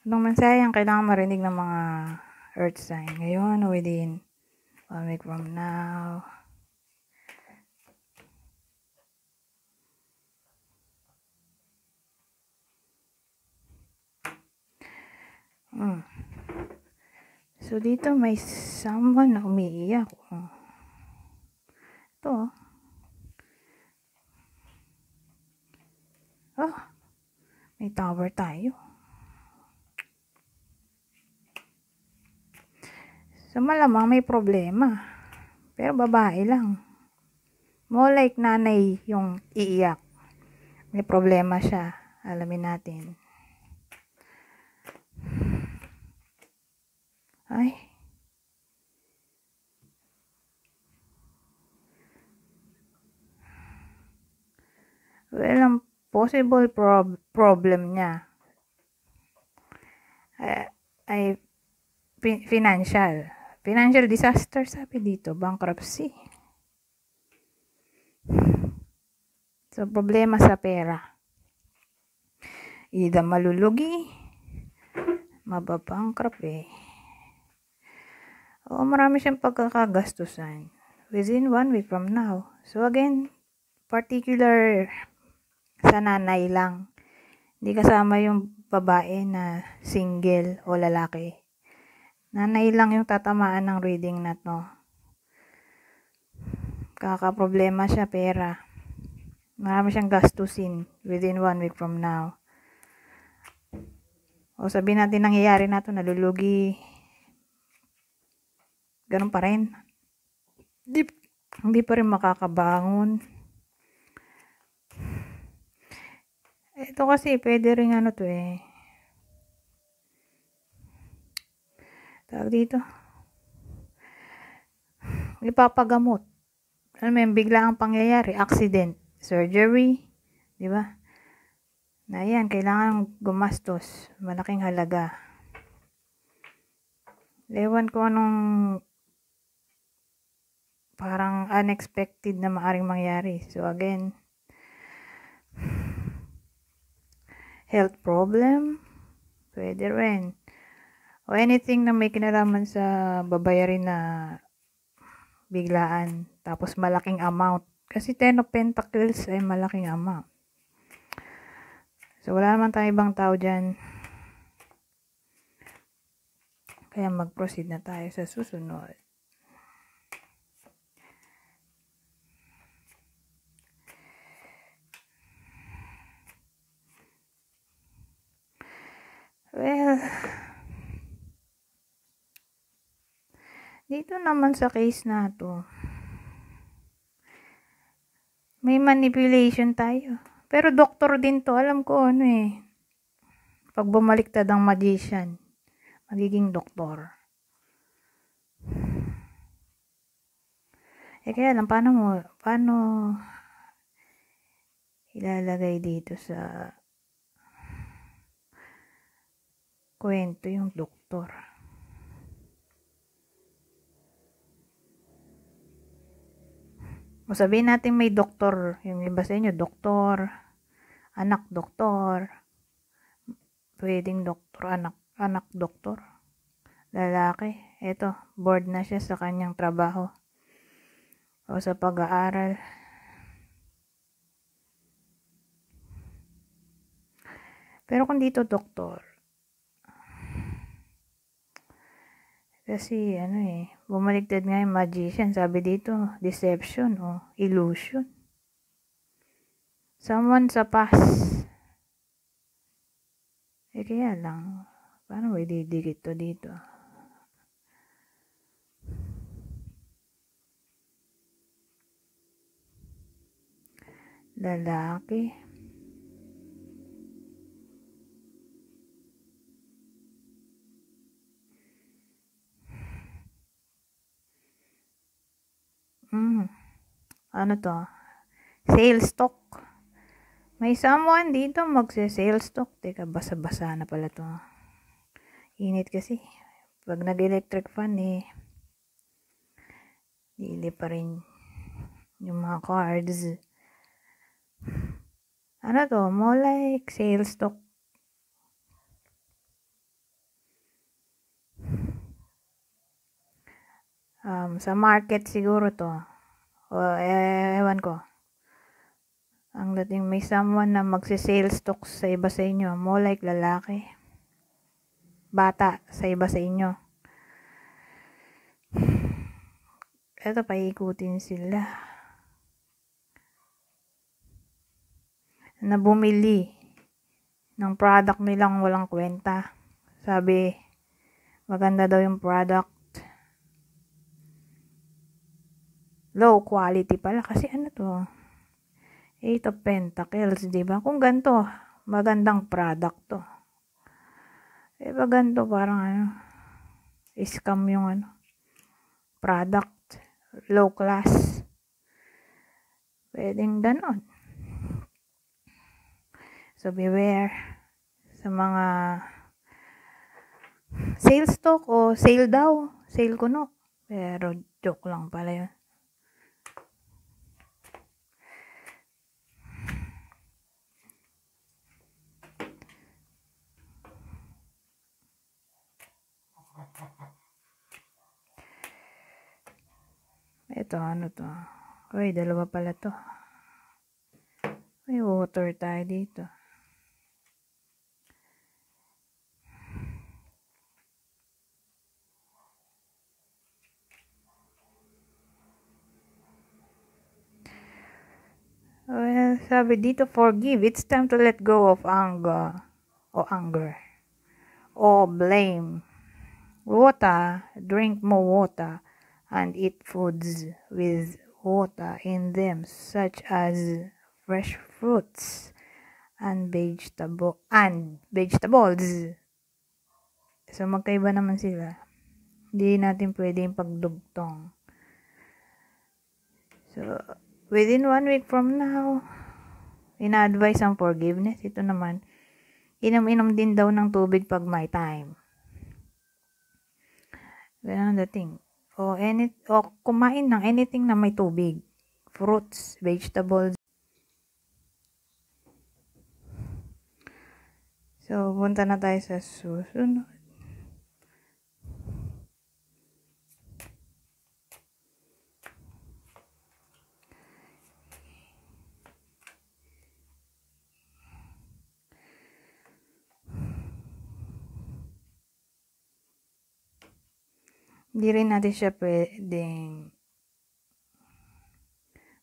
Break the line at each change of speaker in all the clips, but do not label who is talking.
Anong mensahe ang kailangan marinig ng mga earth sign ngayon o within 1 week from now? So, dito may someone na umiiyak. Ito. Oh, may tower tayo. So, malamang may problema. Pero babae lang. More like nanay yung iiyak. May problema siya. Alamin natin. Ay. Well, ang possible problem niya ay financial. Financial disaster, sabi dito. Bankruptcy. So, problema sa pera. Either malulugi, mababankrupt o marami siyang pagkakagastusan within 1 week from now. So, again, particular sa nanay lang. Hindi kasama yung babae na single o lalaki. Nanay lang yung tatamaan ng reading na to. Kakaproblema siya pera. Marami siyang gastusin within 1 week from now. O sabihin natin nangyayari na to, nalulugi. Ganun pa rin. Hindi pa rin makakabangon. Ito kasi pwede rin ano to tawag dito. Ipapagamot. Ano may bigla ang pangyayari, accident, surgery, di ba? Na yan, kailangan gumastos, malaking halaga. Ewan ko anong parang unexpected na maaring mangyari. So again, health problem, pwede rin. O anything na may kinalaman sa babayarin na biglaan, tapos malaking amount. Kasi 10 of Pentacles ay malaking amount. So, wala naman tayong ibang tao dyan. Kaya mag-proceed na tayo sa susunod. Well, dito naman sa case na to, may manipulation tayo. Pero doktor din to, alam ko ano pag bumaliktad ang magician, magiging doktor. Kaya lang, paano ilalagay dito sa kwento yung doktor? O sabihin natin may doktor, yung iba sa inyo, doktor, anak doktor, pwedeng doktor, anak doktor, lalaki, eto, bored na siya sa kanyang trabaho o sa pag-aaral. Pero kung dito doktor, kasi bumaliktad nga yung magician, sabi dito, deception o illusion. Someone sa past. Kaya lang, paano may didikit to dito? Lalaki. Ano to? Sales talk. May someone dito magse-sales talk. Teka, basa-basa na pala to. Init kasi. Pag nag-electric fan dili pa rin yung mga cards. Ano to? More like sales talk. Sa market siguro to. O, ewan ko. Ang dating may someone na magsi-sales talk sa iba sa inyo. More like lalaki. Bata sa iba sa inyo. Eto, paikutin sila. Na bumili ng product nilang walang kwenta. Sabi, maganda daw yung product. Low quality pala. Kasi ano to? 8 of Pentacles, diba? Kung ganito, magandang product to. Pag ganito, parang ano, scam yung ano, product. Low class. Pwedeng ganon. So, beware sa mga sales talk o sale daw. Sale kuno. Pero joke lang pala yun. Ito, ano to? Uy, dalawa pala to. May water tayo dito. Well, sabi dito, forgive. It's time to let go of anger. O blame. Water. Drink more water. And eat foods with water in them, such as fresh fruits and vegetables. So, magkaiba naman sila. Hindi natin pwedeng pagdugtong. So, within 1 week from now, ina-advise ang forgiveness. Ito naman, inom-inom din daw ng tubig pag may time. Ganun dating. O kumain ng anything na may tubig. Fruits, vegetables. So, punta na tayo sa susunod. Hindi rin natin siya pwedeng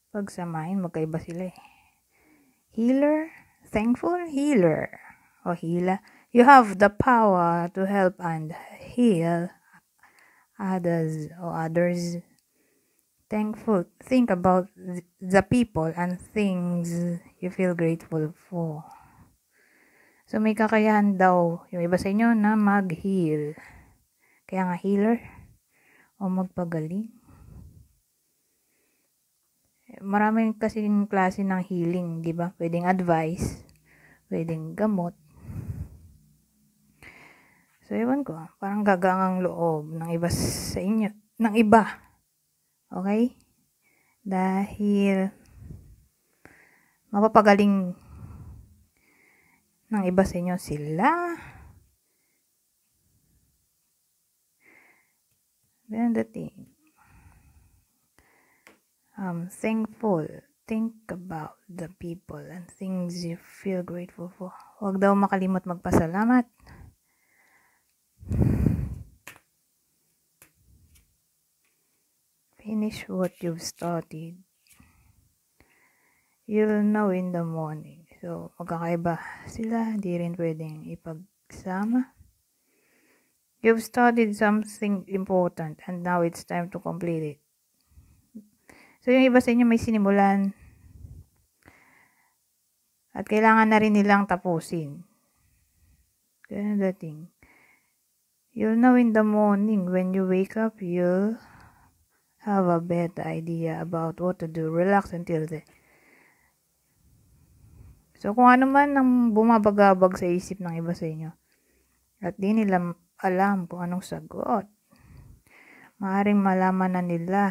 pagsamahin. Magkaiba sila eh. Healer, thankful healer, o healer. You have the power to help and heal others. Thankful. Think about the people and things you feel grateful for. So, may kakayahan daw yung iba sa inyo na mag-heal. Kaya nga healer o magpagaling. Maraming kasing klase ng healing, di ba? Pwedeng advice, pwedeng gamot. So, ewan ko, parang gagangang loob ng iba sa inyo, ng iba. Okay? Dahil mapapagaling ng iba sa inyo sila. Then the thing. Thankful. Think about the people and things you feel grateful for. Huwag daw makalimot magpasalamat. Finish what you've started. You'll know in the morning. So, magkakaiba sila. Hindi rin pwedeng ipagsama. You've started something important and now it's time to complete it. So, yung iba sa inyo may sinimulan at kailangan na rin nilang tapusin. Ganun dating. You'll know in the morning when you wake up, you'll have a better idea about what to do. Relax until then. So, kung ano man ang bumabagabag sa isip ng iba sa inyo at di nila alam kung anong sagot, maaaring malaman na nila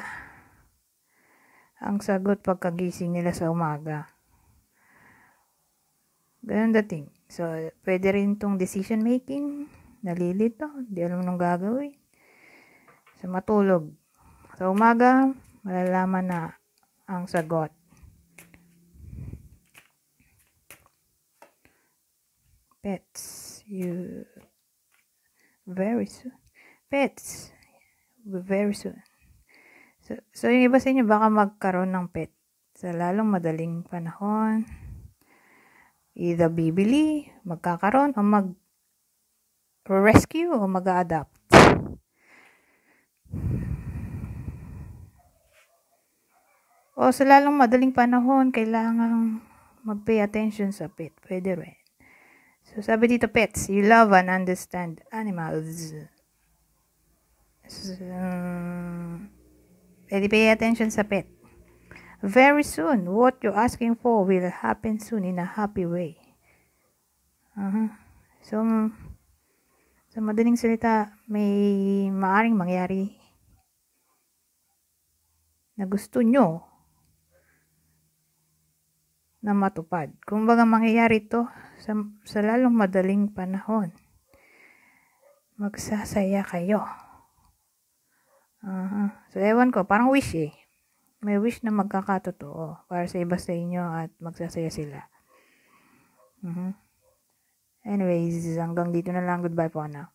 ang sagot pagkagising nila sa umaga. Ganun dating. So, pwede rin itong decision making. Nalilito. Di alam nung gagawin. So, matulog. Sa umaga, malalaman na ang sagot. Pets, very soon. Pets, very soon. So yung iba sa inyo baka magkaroon ng pet sa lalong madaling panahon. Either bibili, magkakaroon, o mag-rescue, o mag-a-adopt. O sa lalong madaling panahon, kailangang mag-pay attention sa pet. Pwede rin. So sabi dito, pets, you love and understand animals. Pwede pay attention sa pet. Very soon, what you're asking for will happen soon in a happy way. So, sa madaling salita, may maaring mangyari na gusto nyo na matupad. Kung baga mangyayari to sa lalong madaling panahon, magsasaya kayo. So, ewan ko, parang wish eh. May wish na magkakatotoo para sa iba sa inyo at magsasaya sila. Anyways, hanggang dito na lang. Goodbye po now.